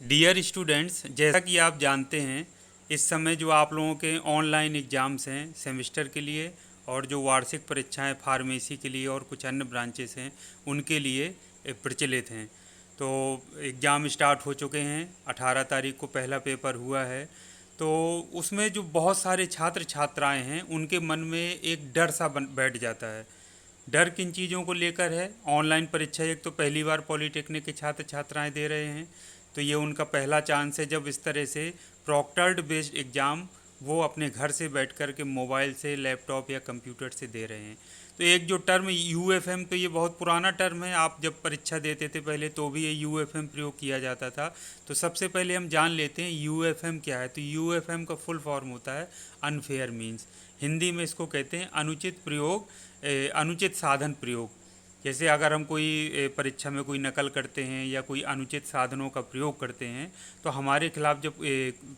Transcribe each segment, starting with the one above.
Dear students, जैसा कि आप जानते हैं इस समय जो आप लोगों के ऑनलाइन एग्ज़ाम्स हैं सेमेस्टर के लिए और जो वार्षिक परीक्षाएं फार्मेसी के लिए और कुछ अन्य ब्रांचेस हैं उनके लिए प्रचलित हैं। तो एग्ज़ाम स्टार्ट हो चुके हैं। 18 तारीख को पहला पेपर हुआ है। तो उसमें जो बहुत सारे छात्र छात्राएं हैं उनके मन में एक डर सा बैठ जाता है। डर किन चीज़ों को लेकर है? ऑनलाइन परीक्षा एक तो पहली बार पॉलिटेक्निक के छात्र छात्राएं दे रहे हैं, तो ये उनका पहला चांस है जब इस तरह से प्रॉक्टर्ड बेस्ड एग्ज़ाम वो अपने घर से बैठ कर के मोबाइल से, लैपटॉप या कंप्यूटर से दे रहे हैं। तो एक जो टर्म यूएफएम, तो ये बहुत पुराना टर्म है। आप जब परीक्षा देते थे पहले तो भी ये यूएफएम प्रयोग किया जाता था। तो सबसे पहले हम जान लेते हैं यूएफएम क्या है। तो यूएफएम का फुल फॉर्म होता है अनफेयर मीन्स। हिंदी में इसको कहते हैं अनुचित प्रयोग, अनुचित साधन प्रयोग। जैसे अगर हम कोई परीक्षा में कोई नकल करते हैं या कोई अनुचित साधनों का प्रयोग करते हैं तो हमारे खिलाफ जब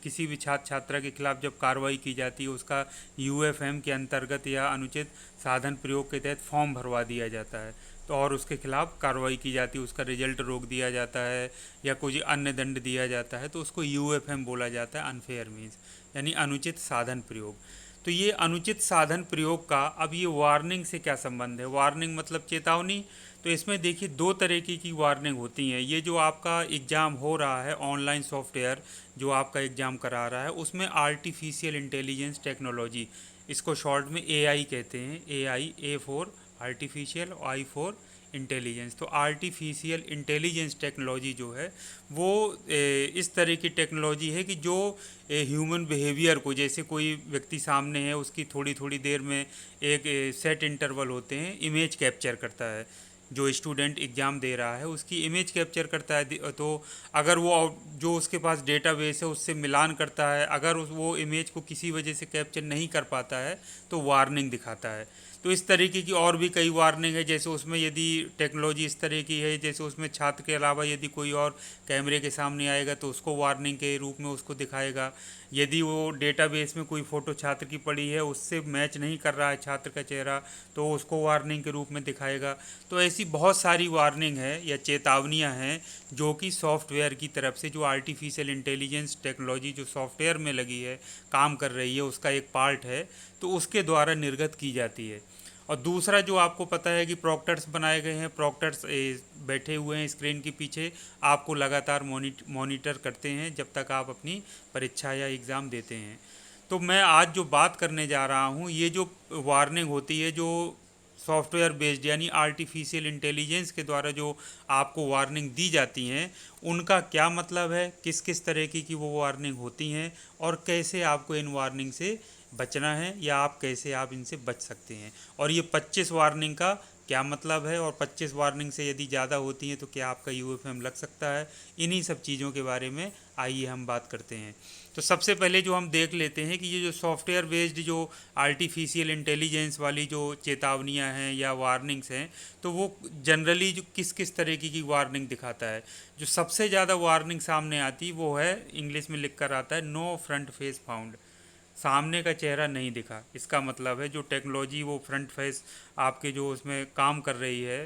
किसी भी छात्र छात्रा के खिलाफ जब कार्रवाई की जाती है उसका यूएफएम के अंतर्गत या अनुचित साधन प्रयोग के तहत फॉर्म भरवा दिया जाता है। तो और उसके खिलाफ कार्रवाई की जाती है, उसका रिजल्ट रोक दिया जाता है या कुछ अन्य दंड दिया जाता है, तो उसको यूएफएम बोला जाता है, अनफेयर मीन्स यानी अनुचित साधन प्रयोग। तो ये अनुचित साधन प्रयोग का अब ये वार्निंग से क्या संबंध है? वार्निंग मतलब चेतावनी। तो इसमें देखिए दो तरीके की वार्निंग होती हैं। ये जो आपका एग्ज़ाम हो रहा है ऑनलाइन सॉफ्टवेयर जो आपका एग्ज़ाम करा रहा है उसमें आर्टिफिशियल इंटेलिजेंस टेक्नोलॉजी, इसको शॉर्ट में एआई कहते हैं। AI, A for artificial, I for intelligence. तो आर्टिफिशियल इंटेलिजेंस टेक्नोलॉजी जो है वो इस तरह की टेक्नोलॉजी है कि जो ह्यूमन बिहेवियर को, जैसे कोई व्यक्ति सामने है उसकी थोड़ी थोड़ी देर में एक सेट इंटरवल होते हैं, इमेज कैप्चर करता है। जो स्टूडेंट एग्ज़ाम दे रहा है उसकी इमेज कैप्चर करता है। तो अगर वो जो उसके पास डेटाबेस है उससे मिलान करता है, अगर वो इमेज को किसी वजह से कैप्चर नहीं कर पाता है तो वार्निंग दिखाता है। तो इस तरीके की और भी कई वार्निंग है। जैसे उसमें यदि टेक्नोलॉजी इस तरह की है, जैसे उसमें छात्र के अलावा यदि कोई और कैमरे के सामने आएगा तो उसको वार्निंग के रूप में उसको दिखाएगा। यदि वो डेटाबेस में कोई फ़ोटो छात्र की पड़ी है उससे मैच नहीं कर रहा है छात्र का चेहरा तो उसको वार्निंग के रूप में दिखाएगा। तो ऐसी बहुत सारी वार्निंग है या चेतावनियां हैं जो कि सॉफ्टवेयर की तरफ से, जो आर्टिफिशियल इंटेलिजेंस टेक्नोलॉजी जो सॉफ्टवेयर में लगी है, काम कर रही है, उसका एक पार्ट है, तो उसके द्वारा निर्गत की जाती है। और दूसरा जो आपको पता है कि प्रॉक्टर्स बनाए गए हैं। प्रॉक्टर्स बैठे हुए हैं स्क्रीन के पीछे, आपको लगातार मॉनिटर करते हैं जब तक आप अपनी परीक्षा या एग्ज़ाम देते हैं। तो मैं आज जो बात करने जा रहा हूँ, ये जो वार्निंग होती है जो सॉफ्टवेयर बेस्ड यानी आर्टिफिशियल इंटेलिजेंस के द्वारा जो आपको वार्निंग दी जाती हैं, उनका क्या मतलब है, किस किस तरह की वो वार्निंग होती हैं और कैसे आपको इन वार्निंग से बचना है या आप इनसे बच सकते हैं। और ये 25 वार्निंग का क्या मतलब है और 25 वार्निंग से यदि ज़्यादा होती हैं तो क्या आपका यूएफएम लग सकता है। इन्हीं सब चीज़ों के बारे में आइए हम बात करते हैं। तो सबसे पहले जो हम देख लेते हैं कि ये जो सॉफ्टवेयर बेस्ड जो आर्टिफिशियल इंटेलिजेंस वाली जो चेतावनियां हैं या वार्निंग्स हैं, तो वो जनरली जो किस किस तरीके की वार्निंग दिखाता है। जो सबसे ज़्यादा वार्निंग सामने आती वो है, इंग्लिश में लिख कर आता है, नो फ्रंट फेस फाउंड। सामने का चेहरा नहीं दिखा। इसका मतलब है जो टेक्नोलॉजी वो फ्रंट फेस आपके जो उसमें काम कर रही है,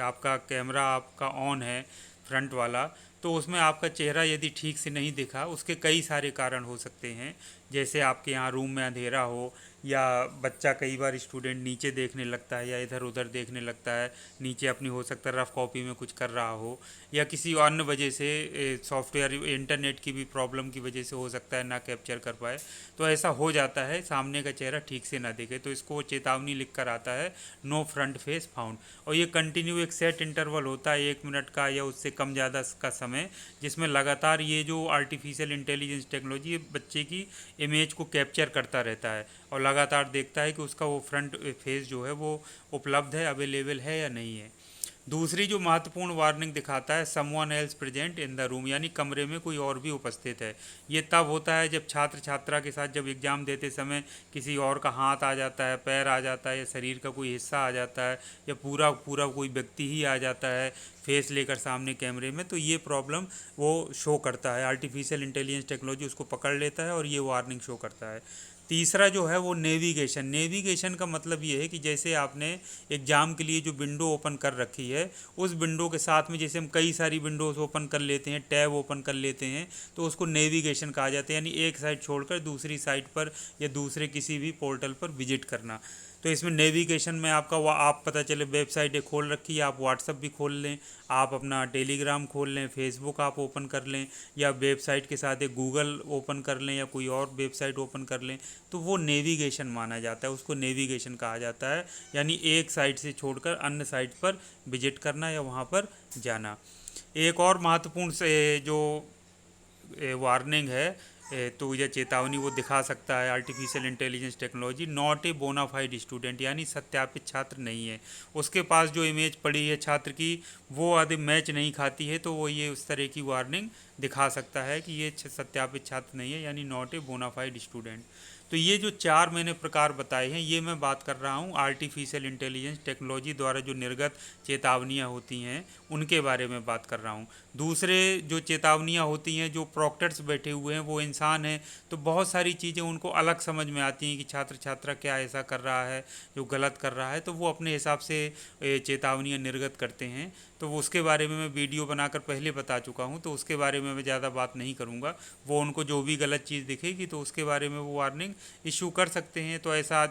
आपका कैमरा आपका ऑन है फ्रंट वाला, तो उसमें आपका चेहरा यदि ठीक से नहीं दिखा, उसके कई सारे कारण हो सकते हैं। जैसे आपके यहाँ रूम में अंधेरा हो, या बच्चा, कई बार स्टूडेंट नीचे देखने लगता है या इधर उधर देखने लगता है, नीचे अपनी हो सकता है रफ़ कॉपी में कुछ कर रहा हो, या किसी अन्य वजह से सॉफ्टवेयर इंटरनेट की भी प्रॉब्लम की वजह से हो सकता है ना कैप्चर कर पाए। तो ऐसा हो जाता है, सामने का चेहरा ठीक से ना दिखे, तो इसको चेतावनी लिख कर आता है, नो फ्रंट फेस फाउंड। और ये कंटिन्यू एक सेट इंटरवल होता है 1 मिनट का या उससे कम ज़्यादा का समय, जिसमें लगातार ये जो आर्टिफिशियल इंटेलिजेंस टेक्नोलॉजी बच्चे की इमेज को कैप्चर करता रहता है और लगातार देखता है कि उसका वो फ्रंट फेस जो है वो उपलब्ध है, अवेलेबल है या नहीं है। दूसरी जो महत्वपूर्ण वार्निंग दिखाता है, someone else present in the room, यानी कमरे में कोई और भी उपस्थित है। ये तब होता है जब छात्र छात्रा के साथ जब एग्ज़ाम देते समय किसी और का हाथ आ जाता है, पैर आ जाता है या शरीर का कोई हिस्सा आ जाता है या पूरा पूरा कोई व्यक्ति ही आ जाता है फेस लेकर सामने कैमरे में, तो ये प्रॉब्लम वो शो करता है। आर्टिफिशियल इंटेलिजेंस टेक्नोलॉजी उसको पकड़ लेता है और ये वार्निंग शो करता है। तीसरा जो है वो नेविगेशन। नेविगेशन का मतलब ये है कि जैसे आपने एग्ज़ाम के लिए जो विंडो ओपन कर रखी है, उस विंडो के साथ में जैसे हम कई सारी विंडोज़ ओपन कर लेते हैं, टैब ओपन कर लेते हैं, तो उसको नेविगेशन कहा जाता है। यानी एक साइट छोड़कर दूसरी साइट पर या दूसरे किसी भी पोर्टल पर विजिट करना। तो इसमें नेविगेशन में आपका आप पता चले वेबसाइटें खोल रखी है, आप व्हाट्सअप भी खोल लें, आप अपना टेलीग्राम खोल लें, फेसबुक आप ओपन कर लें, या वेबसाइट के साथ एक गूगल ओपन कर लें या कोई और वेबसाइट ओपन कर लें, तो वो नेविगेशन माना जाता है, उसको नेविगेशन कहा जाता है। यानी एक साइट से छोड़कर अन्य साइट पर विजिट करना या वहाँ पर जाना। एक और महत्वपूर्ण से जो वार्निंग है, तो यह चेतावनी वो दिखा सकता है artificial intelligence technology not a bona fide student, यानी सत्यापित छात्र नहीं है। उसके पास जो इमेज पड़ी है छात्र की वो यदि मैच नहीं खाती है तो वो ये उस तरह की वार्निंग दिखा सकता है कि ये सत्यापित छात्र नहीं है, यानी नॉट ए बोनाफाइड स्टूडेंट। तो ये जो चार मैंने प्रकार बताए हैं, ये मैं बात कर रहा हूँ आर्टिफिशियल इंटेलिजेंस टेक्नोलॉजी द्वारा जो निर्गत चेतावनियाँ होती हैं उनके बारे में बात कर रहा हूँ। दूसरे जो चेतावनियाँ होती हैं, जो प्रॉक्टर्स बैठे हुए हैं वो इंसान हैं, तो बहुत सारी चीज़ें उनको अलग समझ में आती हैं कि छात्र छात्रा क्या ऐसा कर रहा है जो गलत कर रहा है, तो वो अपने हिसाब से चेतावनियाँ निर्गत करते हैं। तो वो उसके बारे में मैं वीडियो बनाकर पहले बता चुका हूँ, तो उसके बारे में मैं ज़्यादा बात नहीं करूँगा। वो उनको जो भी गलत चीज़ दिखेगी तो उसके बारे में वो वार्निंग इशू कर सकते हैं। तो ऐसा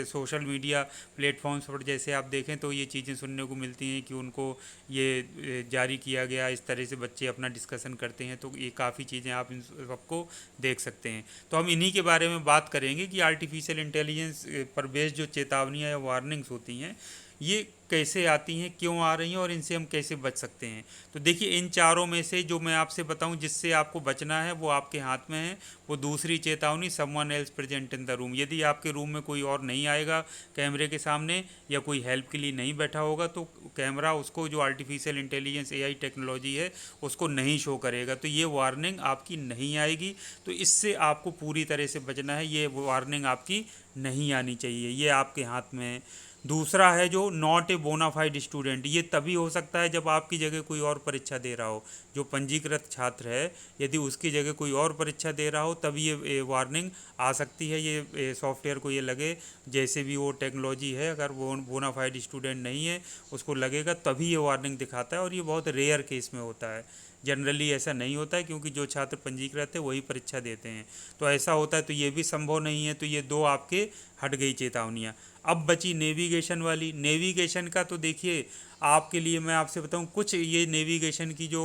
सोशल मीडिया प्लेटफॉर्म्स पर जैसे आप देखें तो ये चीज़ें सुनने को मिलती हैं कि उनको ये जारी किया गया, इस तरह से बच्चे अपना डिस्कशन करते हैं, तो ये काफ़ी चीज़ें आप इन सबको देख सकते हैं। तो हम इन्हीं के बारे में बात करेंगे कि आर्टिफिशियल इंटेलिजेंस पर बेस्ड जो चेतावनियाँ या वार्निंग्स होती हैं ये कैसे आती हैं, क्यों आ रही हैं और इनसे हम कैसे बच सकते हैं। तो देखिए, इन चारों में से जो मैं आपसे बताऊं जिससे आपको बचना है वो आपके हाथ में है। वो दूसरी चेतावनी, someone else present in the room. यदि आपके रूम में कोई और नहीं आएगा कैमरे के सामने या कोई हेल्प के लिए नहीं बैठा होगा तो कैमरा उसको, जो आर्टिफिशियल इंटेलिजेंस एआई टेक्नोलॉजी है, उसको नहीं शो करेगा, तो ये वार्निंग आपकी नहीं आएगी। तो इससे आपको पूरी तरह से बचना है, ये वार्निंग आपकी नहीं आनी चाहिए, ये आपके हाथ में है। दूसरा है जो नॉट ए बोनाफाइड स्टूडेंट। ये तभी हो सकता है जब आपकी जगह कोई और परीक्षा दे रहा हो। जो पंजीकृत छात्र है यदि उसकी जगह कोई और परीक्षा दे रहा हो तभी ये वार्निंग आ सकती है। ये सॉफ्टवेयर को ये लगे, जैसे भी वो टेक्नोलॉजी है, अगर वो बोनाफाइड स्टूडेंट नहीं है उसको लगेगा तभी ये वार्निंग दिखाता है, और ये बहुत रेयर केस में होता है। जनरली ऐसा नहीं होता है क्योंकि जो छात्र पंजीकृत है वही परीक्षा देते हैं। तो ऐसा होता है तो ये भी संभव नहीं है। तो ये दो आपके हट गई चेतावनियाँ। अब बची नेविगेशन वाली। नेविगेशन का तो देखिए, आपके लिए मैं आपसे बताऊं, कुछ ये नेविगेशन की जो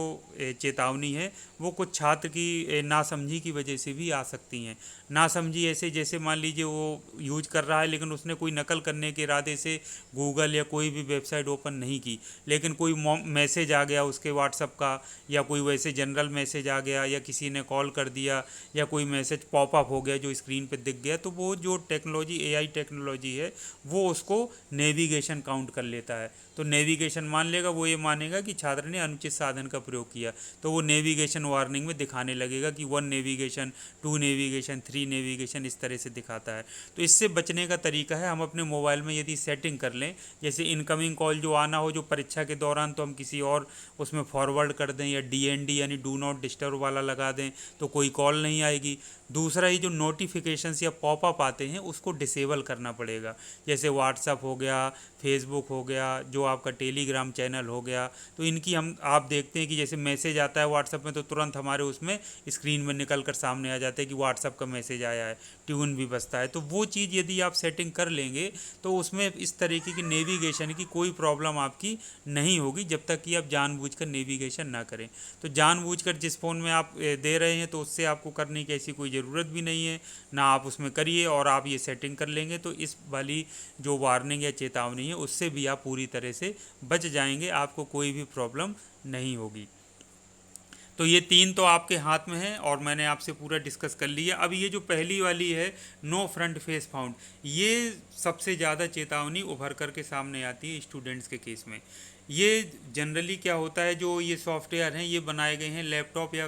चेतावनी है वो कुछ छात्र की नासमझी की वजह से भी आ सकती हैं। नासमझी ऐसे, जैसे मान लीजिए वो यूज कर रहा है लेकिन उसने कोई नकल करने के इरादे से गूगल या कोई भी वेबसाइट ओपन नहीं की, लेकिन कोई मैसेज आ गया उसके व्हाट्सअप का, या कोई वैसे जनरल मैसेज आ गया, या किसी ने कॉल कर दिया, या कोई मैसेज पॉपअप हो गया जो स्क्रीन पे दिख गया, तो वो जो टेक्नोलॉजी एआई टेक्नोलॉजी है वो उसको नेविगेशन काउंट कर लेता है। तो नेविगेशन मान लेगा, वो ये मानेगा कि छात्र ने अनुचित साधन का प्रयोग किया, तो वो नेविगेशन वार्निंग में दिखाने लगेगा कि 1 नेविगेशन, 2 नेविगेशन, 3 नेविगेशन, इस तरह से दिखाता है। तो इससे बचने का तरीका है, हम अपने मोबाइल में यदि सेटिंग कर लें, जैसे इनकमिंग कॉल जो आना हो जो परीक्षा के दौरान, तो हम किसी और उसमें फॉरवर्ड कर दें, या डीएनडी यानी डू नॉट डिस्टर्ब वाला लगा दें, तो कोई कॉल नहीं आएगी। दूसरा, ही जो नोटिफिकेशंस या पॉपअप आते हैं उसको डिसेबल करना पड़ेगा। जैसे व्हाट्सअप हो गया, फेसबुक हो गया, जो आपका टेलीग्राम चैनल हो गया, तो इनकी हम आप देखते हैं कि जैसे मैसेज आता है व्हाट्सअप में तो तुरंत हमारे उसमें स्क्रीन में निकल कर सामने आ जाता है कि व्हाट्सअप का मैसेज आया है, ट्यून भी बजता है। तो वो चीज़ यदि आप सेटिंग कर लेंगे तो उसमें इस तरीके की नेविगेशन की कोई प्रॉब्लम आपकी नहीं होगी, जब तक कि आप जानबूझकर नेविगेशन ना करें। तो जानबूझकर जिस फ़ोन में आप दे रहे हैं तो उससे आपको करने की ऐसी कोई ज़रूरत भी नहीं है, ना आप उसमें करिए, और आप ये सेटिंग कर लेंगे तो इस वाली जो वार्निंग या चेतावनी है उससे भी आप पूरी तरह से बच जाएंगे, आपको कोई भी प्रॉब्लम नहीं होगी। तो ये तीन तो आपके हाथ में है और मैंने आपसे पूरा डिस्कस कर लिया। अब ये जो पहली वाली है, नो फ्रंट फेस फाउंड, ये सबसे ज़्यादा चेतावनी उभर कर के सामने आती है स्टूडेंट्स के केस में। ये जनरली क्या होता है, जो ये सॉफ्टवेयर हैं ये बनाए गए हैं लैपटॉप या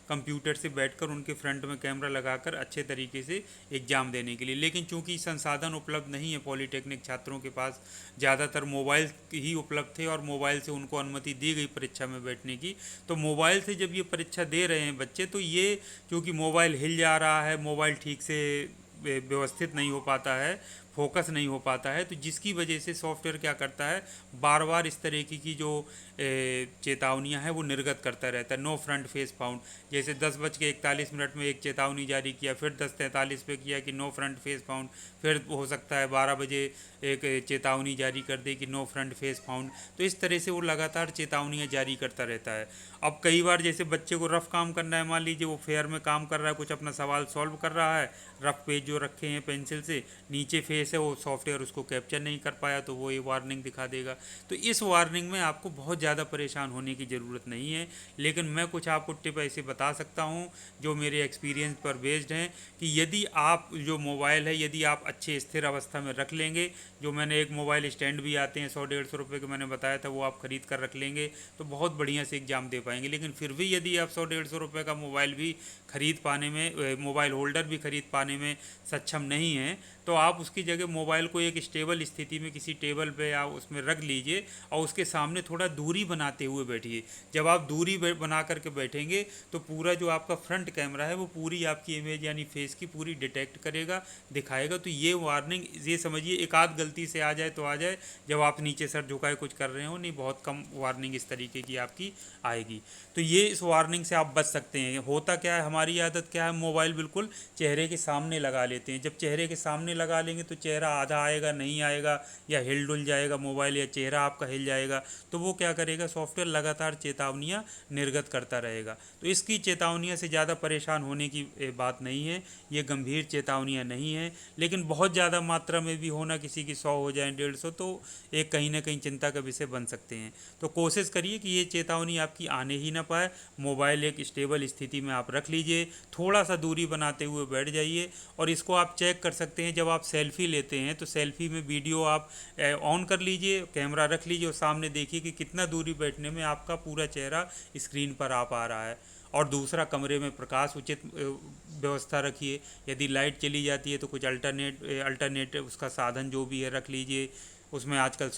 कंप्यूटर से बैठकर उनके फ्रंट में कैमरा लगाकर अच्छे तरीके से एग्ज़ाम देने के लिए। लेकिन चूंकि संसाधन उपलब्ध नहीं है पॉलीटेक्निक छात्रों के पास, ज़्यादातर मोबाइल ही उपलब्ध थे और मोबाइल से उनको अनुमति दी गई परीक्षा में बैठने की, तो मोबाइल से जब ये परीक्षा दे रहे हैं बच्चे, तो ये क्योंकि मोबाइल हिल जा रहा है, मोबाइल ठीक से व्यवस्थित नहीं हो पाता है, फोकस नहीं हो पाता है, तो जिसकी वजह से सॉफ्टवेयर क्या करता है, बार बार इस तरीके की जो चेतावनियां हैं वो निर्गत करता रहता है। नो फ्रंट फेस फाउंड, जैसे 10:41 में एक चेतावनी जारी किया, फिर 10:43 पे किया कि नो फ्रंट फेस फाउंड, फिर हो सकता है 12 बजे एक चेतावनी जारी कर दे कि नो फ्रंट फेस फाउंड। तो इस तरह से वो लगातार चेतावनियां जारी करता रहता है। अब कई बार जैसे बच्चे को रफ काम करना है, मान लीजिए वो फेयर में काम कर रहा है, कुछ अपना सवाल सॉल्व कर रहा है, रफ पेज जो रखे हैं पेंसिल से, नीचे फेस है, वो सॉफ्टवेयर उसको कैप्चर नहीं कर पाया तो वो ये वार्निंग दिखा देगा। तो इस वार्निंग में आपको बहुत ज़्यादा परेशान होने की ज़रूरत नहीं है, लेकिन मैं कुछ आपको टिप ऐसे बता सकता हूँ जो मेरे एक्सपीरियंस पर बेस्ड हैं, कि यदि आप जो मोबाइल है यदि आप अच्छे स्थिर अवस्था में रख लेंगे, जो मैंने एक मोबाइल स्टैंड भी आते हैं 100-150 रुपये के मैंने बताया था, वो आप ख़रीद कर रख लेंगे तो बहुत बढ़िया से एग्ज़ाम दे पाएंगे। लेकिन फिर भी यदि आप 100-150 रुपये का मोबाइल भी ख़रीद पाने में, मोबाइल होल्डर भी ख़रीद पाने में सक्षम नहीं हैं, तो आप उसकी जगह मोबाइल को एक स्टेबल स्थिति में किसी टेबल पे या उसमें रख लीजिए और उसके सामने थोड़ा दूरी बनाते हुए बैठिए। जब आप दूरी बना करके बैठेंगे तो पूरा जो आपका फ्रंट कैमरा है वो पूरी आपकी इमेज यानी फेस की पूरी डिटेक्ट करेगा, दिखाएगा। तो ये वार्निंग, ये समझिए एक आध गलती से आ जाए तो आ जाए, जब आप नीचे सर झुकाए कुछ कर रहे हो, नहीं बहुत कम वार्निंग इस तरीके की आपकी आएगी। तो ये इस वार्निंग से आप बच सकते हैं। होता क्या है, हमारी आदत क्या है, मोबाइल बिल्कुल चेहरे के सामने लगा लेते हैं। जब चेहरे के सामने लगा लेंगे तो चेहरा आधा आएगा, नहीं आएगा, या हिल डुल जाएगा मोबाइल, या चेहरा आपका हिल जाएगा, तो वो क्या करेगा, सॉफ्टवेयर लगातार चेतावनियां निर्गत करता रहेगा। तो इसकी चेतावनियां से ज़्यादा परेशान होने की बात नहीं है, ये गंभीर चेतावनियां नहीं हैं। लेकिन बहुत ज़्यादा मात्रा में भी होना, किसी की 100 हो जाए 150, तो एक कहीं ना कहीं चिंता का विषय बन सकते हैं। तो कोशिश करिए कि ये चेतावनी आपकी आने ही ना पाए। मोबाइल एक स्टेबल स्थिति में आप रख लीजिए, थोड़ा सा दूरी बनाते हुए बैठ जाइए। और इसको आप चेक कर सकते हैं, जब आप सेल्फ़ी लेते हैं तो सेल्फ़ी में वीडियो आप ऑन कर लीजिए, कैमरा रख लीजिए और सामने देखिए कि कितना दूरी बैठने में आपका पूरा चेहरा स्क्रीन पर आ पा रहा है। और दूसरा, कमरे में प्रकाश उचित व्यवस्था रखिए। यदि लाइट चली जाती है तो कुछ अल्टरनेट उसका साधन जो भी है रख लीजिए। उसमें आजकल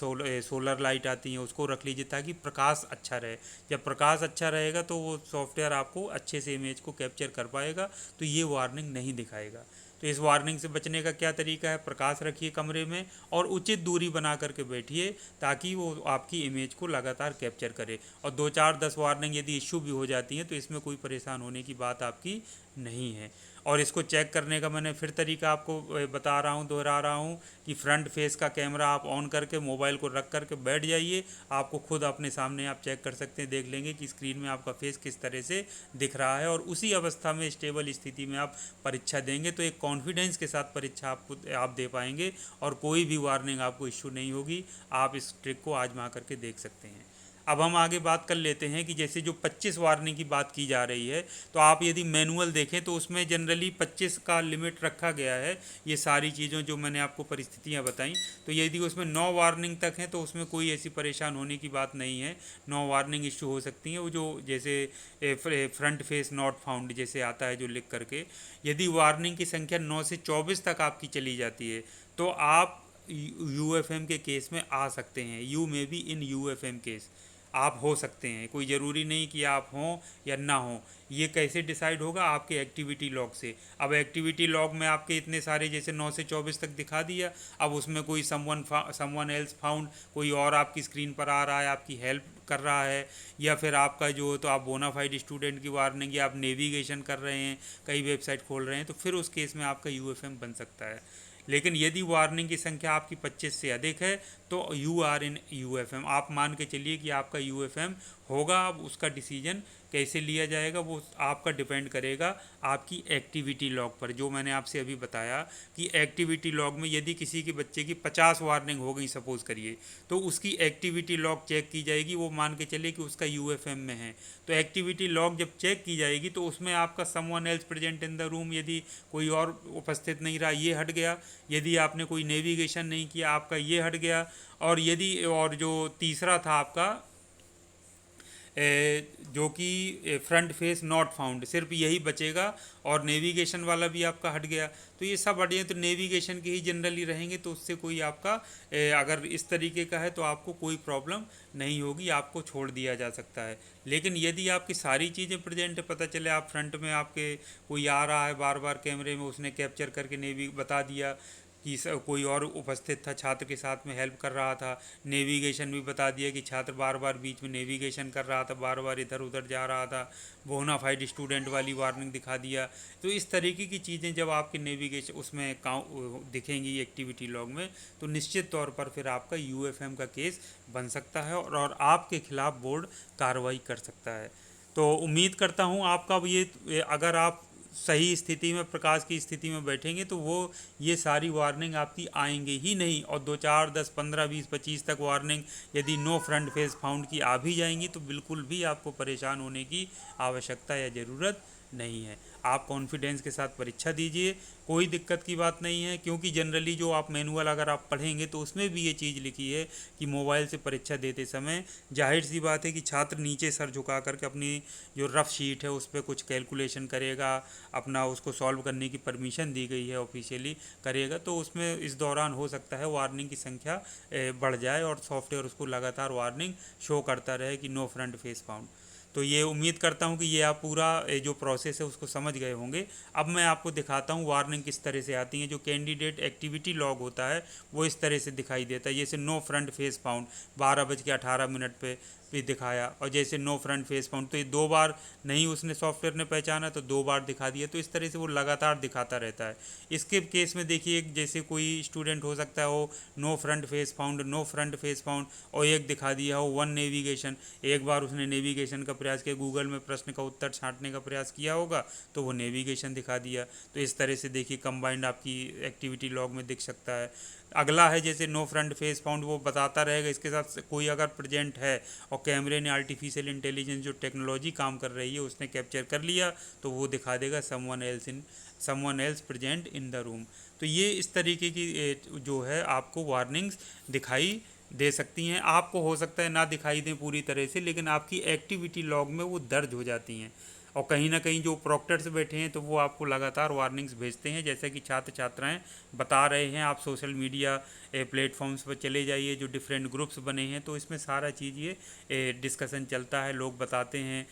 सोलर लाइट आती हैं, उसको रख लीजिए ताकि प्रकाश अच्छा रहे। जब प्रकाश अच्छा रहेगा तो वो सॉफ्टवेयर आपको अच्छे से इमेज को कैप्चर कर पाएगा, तो ये वार्निंग नहीं दिखाएगा। तो इस वार्निंग से बचने का क्या तरीका है, प्रकाश रखिए कमरे में और उचित दूरी बना करके बैठिए ताकि वो आपकी इमेज को लगातार कैप्चर करे। और 2-4-10 वार्निंग यदि इश्यू भी हो जाती हैं तो इसमें कोई परेशान होने की बात आपकी नहीं है। और इसको चेक करने का मैंने फिर तरीका आपको बता रहा हूँ, दोहरा रहा हूँ, कि फ्रंट फेस का कैमरा आप ऑन करके मोबाइल को रख करके बैठ जाइए। आपको खुद अपने सामने आप चेक कर सकते हैं, देख लेंगे कि स्क्रीन में आपका फेस किस तरह से दिख रहा है। और उसी अवस्था में स्टेबल स्थिति में आप परीक्षा देंगे तो एक कॉन्फिडेंस के साथ परीक्षा आप दे पाएंगे और कोई भी वार्निंग आपको इश्यू नहीं होगी। आप इस ट्रिक को आजमा करके देख सकते हैं। अब हम आगे बात कर लेते हैं कि जैसे जो 25 वार्निंग की बात की जा रही है, तो आप यदि मैनुअल देखें तो उसमें जनरली 25 का लिमिट रखा गया है। ये सारी चीज़ों जो मैंने आपको परिस्थितियां बताई, तो यदि उसमें 9 वार्निंग तक हैं तो उसमें कोई ऐसी परेशान होने की बात नहीं है। 9 वार्निंग इश्यू हो सकती हैं, वो जो जैसे फ्रंट फेस नॉट फाउंड जैसे आता है जो लिख करके, यदि वार्निंग की संख्या 9 से 24 तक आपकी चली जाती है तो आप यूएफएम के केस में आ सकते हैं। You may be in UFM case, आप हो सकते हैं, कोई ज़रूरी नहीं कि आप हों या ना हों। ये कैसे डिसाइड होगा, आपके एक्टिविटी लॉग से। अब एक्टिविटी लॉग में आपके इतने सारे जैसे 9 से 24 तक दिखा दिया, अब उसमें कोई समवन एल्स फाउंड, कोई और आपकी स्क्रीन पर आ रहा है, आपकी हेल्प कर रहा है, या फिर आपका जो, तो आप बोनाफाइड स्टूडेंट की वार्निंग, या आप नेविगेशन कर रहे हैं, कई वेबसाइट खोल रहे हैं, तो फिर उस केस में आपका यूएफएम बन सकता है। लेकिन यदि वार्निंग की संख्या आपकी 25 से अधिक है तो यू आर इन यूएफएम, आप मान के चलिए कि आपका यूएफएम होगा। अब उसका डिसीजन कैसे लिया जाएगा वो आपका डिपेंड करेगा आपकी एक्टिविटी लॉग पर, जो मैंने आपसे अभी बताया कि एक्टिविटी लॉग में यदि किसी के बच्चे की 50 वार्निंग हो गई सपोज़ करिए, तो उसकी एक्टिविटी लॉग चेक की जाएगी, वो मान के चलिए कि उसका यूएफएम में है। तो एक्टिविटी लॉग जब चेक की जाएगी तो उसमें आपका someone else present in the room, यदि कोई और उपस्थित नहीं रहा, ये हट गया। यदि आपने कोई नेविगेशन नहीं किया, आपका ये हट गया। और यदि, और जो तीसरा था आपका जो कि फ्रंट फेस नॉट फाउंड, सिर्फ यही बचेगा और नेविगेशन वाला भी आपका हट गया। तो ये सब हट गए तो नेविगेशन के ही जनरली रहेंगे, तो उससे कोई आपका अगर इस तरीके का है तो आपको कोई प्रॉब्लम नहीं होगी, आपको छोड़ दिया जा सकता है। लेकिन यदि आपकी सारी चीज़ें प्रेजेंट है, पता चले आप फ्रंट में आपके कोई आ रहा है बार बार कैमरे में, उसने कैप्चर करके नेवी बता दिया कि कोई और उपस्थित था छात्र के साथ में हेल्प कर रहा था, नेविगेशन भी बता दिया कि छात्र बार बार बीच में नेविगेशन कर रहा था, बार बार इधर उधर जा रहा था, बोनाफाइड स्टूडेंट वाली वार्निंग दिखा दिया। तो इस तरीके की चीज़ें जब आपके नेविगेशन उसमें दिखेंगी एक्टिविटी लॉग में, तो निश्चित तौर पर फिर आपका यूएफएम का केस बन सकता है और आपके खिलाफ बोर्ड कार्रवाई कर सकता है। तो उम्मीद करता हूँ आपका अगर आप सही स्थिति में, प्रकाश की स्थिति में बैठेंगे तो वो ये सारी वार्निंग आपकी आएंगे ही नहीं, और 2 4 10 15 20 25 तक वार्निंग यदि नो फ्रंट फेस फाउंड की आ भी जाएंगी तो बिल्कुल भी आपको परेशान होने की आवश्यकता या ज़रूरत नहीं है। आप कॉन्फिडेंस के साथ परीक्षा दीजिए, कोई दिक्कत की बात नहीं है, क्योंकि जनरली जो आप मैनुअल अगर आप पढ़ेंगे तो उसमें भी ये चीज़ लिखी है कि मोबाइल से परीक्षा देते समय जाहिर सी बात है कि छात्र नीचे सर झुका करके अपनी जो रफ शीट है उस पर कुछ कैलकुलेशन करेगा, अपना उसको सॉल्व करने की परमिशन दी गई है ऑफिशियली करेगा, तो उसमें इस दौरान हो सकता है वार्निंग की संख्या बढ़ जाए और सॉफ्टवेयर उसको लगातार वार्निंग शो करता रहे कि नो फ्रंट फेस फाउंड। तो ये उम्मीद करता हूँ कि ये आप पूरा जो प्रोसेस है उसको समझ गए होंगे। अब मैं आपको दिखाता हूँ वार्निंग किस तरह से आती है। जो कैंडिडेट एक्टिविटी लॉग होता है वो इस तरह से दिखाई देता है, जैसे नो फ्रंट फेस फाउंड 12:18 पे भी दिखाया, और जैसे नो फ्रंट फेस फाउंड तो ये 2 बार नहीं उसने सॉफ्टवेयर ने पहचाना तो 2 बार दिखा दिया। तो इस तरह से वो लगातार दिखाता रहता है। इसके केस में देखिए जैसे कोई स्टूडेंट हो सकता है वो no front face found, no front face found और एक दिखा दिया हो वन नेविगेशन, एक बार उसने नेविगेशन का प्रयास किया, गूगल में प्रश्न का उत्तर छांटने का प्रयास किया होगा तो वो नेविगेशन दिखा दिया। तो इस तरह से देखिए कंबाइंड आपकी एक्टिविटी लॉग में दिख सकता है। अगला है जैसे नो फ्रंट फेस फाउंड, वो बताता रहेगा इसके साथ कोई अगर प्रेजेंट है और कैमरे ने आर्टिफिशियल इंटेलिजेंस जो टेक्नोलॉजी काम कर रही है उसने कैप्चर कर लिया तो वो दिखा देगा someone else present in the room. तो ये इस तरीके की जो है आपको वार्निंग्स दिखाई दे सकती हैं। आपको हो सकता है ना दिखाई दें पूरी तरह से, लेकिन आपकी एक्टिविटी लॉग में वो दर्ज हो जाती हैं। और कहीं ना कहीं जो प्रॉक्टर्स बैठे हैं तो वो आपको लगातार वार्निंग्स भेजते हैं, जैसा कि छात्र छात्राएं बता रहे हैं। आप सोशल मीडिया प्लेटफॉर्म्स पर चले जाइए, जो डिफरेंट ग्रुप्स बने हैं तो इसमें सारा चीज़ ये डिस्कशन चलता है, लोग बताते हैं,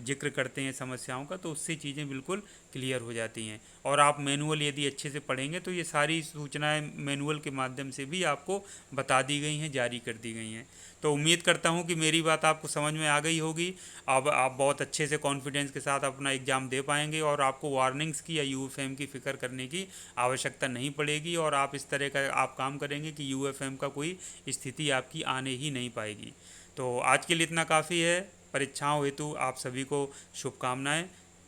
जिक्र करते हैं समस्याओं का, तो उससे चीज़ें बिल्कुल क्लियर हो जाती हैं। और आप मैनुअल यदि अच्छे से पढ़ेंगे तो ये सारी सूचनाएं मैनुअल के माध्यम से भी आपको बता दी गई हैं, जारी कर दी गई हैं। तो उम्मीद करता हूं कि मेरी बात आपको समझ में आ गई होगी। अब आप बहुत अच्छे से कॉन्फिडेंस के साथ अपना एग्ज़ाम दे पाएंगे और आपको वार्निंग्स की या यूएफएम की फ़िक्र करने की आवश्यकता नहीं पड़ेगी, और आप इस तरह का आप काम करेंगे कि यूएफएम का कोई स्थिति आपकी आने ही नहीं पाएगी। तो आज के लिए इतना काफ़ी है। परीक्षाओं हेतु आप सभी को शुभकामनाएं।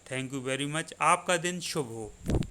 Thank you very much. आपका दिन शुभ हो।